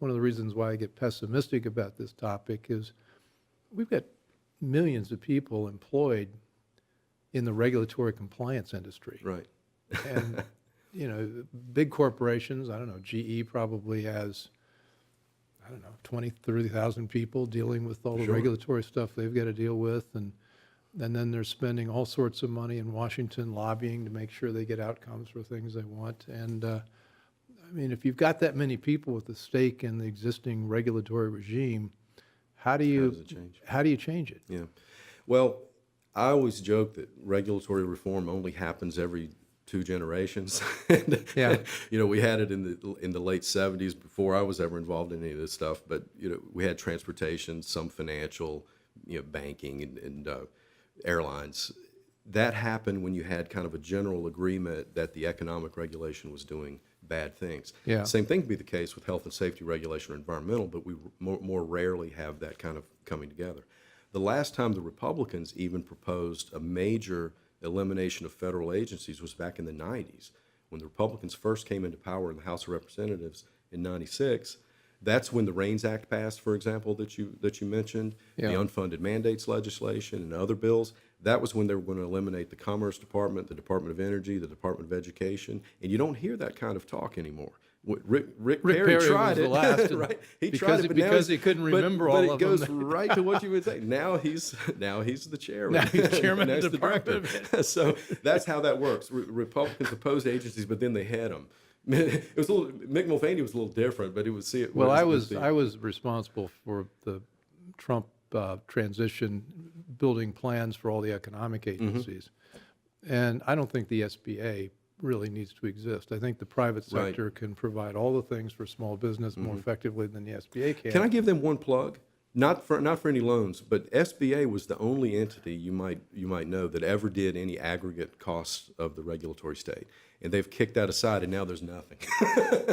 one of the reasons why I get pessimistic about this topic is we've got millions of people employed in the regulatory compliance industry. Right. And, you know, big corporations, I don't know, GE probably has, I don't know, 20, 30,000 people dealing with all the Sure. regulatory stuff they've got to deal with. And then they're spending all sorts of money in Washington lobbying to make sure they get outcomes for things they want. And, I mean, if you've got that many people with a stake in the existing regulatory regime, how do does it change? how do you change it? Yeah. Well, I always joke that regulatory reform only happens every 2 generations. And, Yeah. you know, we had it in the late 70s before I was ever involved in any of this stuff. But, you know, we had transportation, some financial, you know, banking and airlines. That happened when you had kind of a general agreement that the economic regulation was doing bad things. Yeah. Same thing could be the case with health and safety regulation or environmental, but we more rarely have that kind of coming together. The last time the Republicans even proposed a major elimination of federal agencies was back in the 90s. When the Republicans first came into power in the House of Representatives in 96, that's when the REINS Act passed, for example, that you mentioned, Yeah. the unfunded mandates legislation and other bills. That was when they were going to eliminate the Commerce Department, the Department of Energy, the Department of Education, and you don't hear that kind of talk ananymore. Rick Perry tried was the it, last, right? He because tried it, but now because he's- he couldn't remember but all it of goes them. right to what you would say. Now he's the chairman. Now he's chairman of Now the he's Department director. So that's how that works. Republicans oppose agencies, but then they head them. It was a little, Mick Mulvaney was a little different, but it was Well, I was the- I was responsible for the Trump transition, building plans for all the economic agencies, and I don't think the SBA really needs to exist. I think the private Right. sector can provide all the things for small business more effectively than the SBA can. Can I give them one plug? Not for any loans, but SBA was the only entity you might know that ever did any aggregate costs of the regulatory state, and they've kicked that aside, and now there's nothing.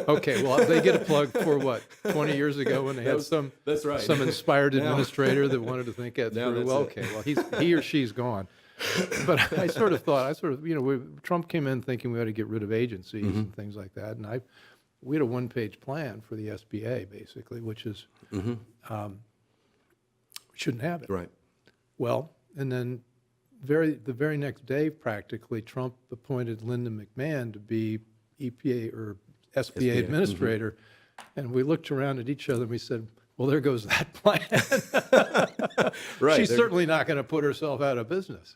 Okay, well, they get a plug for what, 20 years ago when they had that's right. some inspired Now- administrator that wanted to think it Now through. that's Well, it. okay, well, he or she's gone. But I sort of thought, you know, Trump came in thinking we ought to get rid of agencies and things like that, and we had a one-page plan for the SBA basically, which is shouldn't have it. Right. Well, and then the very next day, practically, Trump appointed Linda McMahon to be EPA or SBA administrator, and we looked around at each other and we said, well, there goes that plan. Right. She's They're- certainly not going to put herself out of business.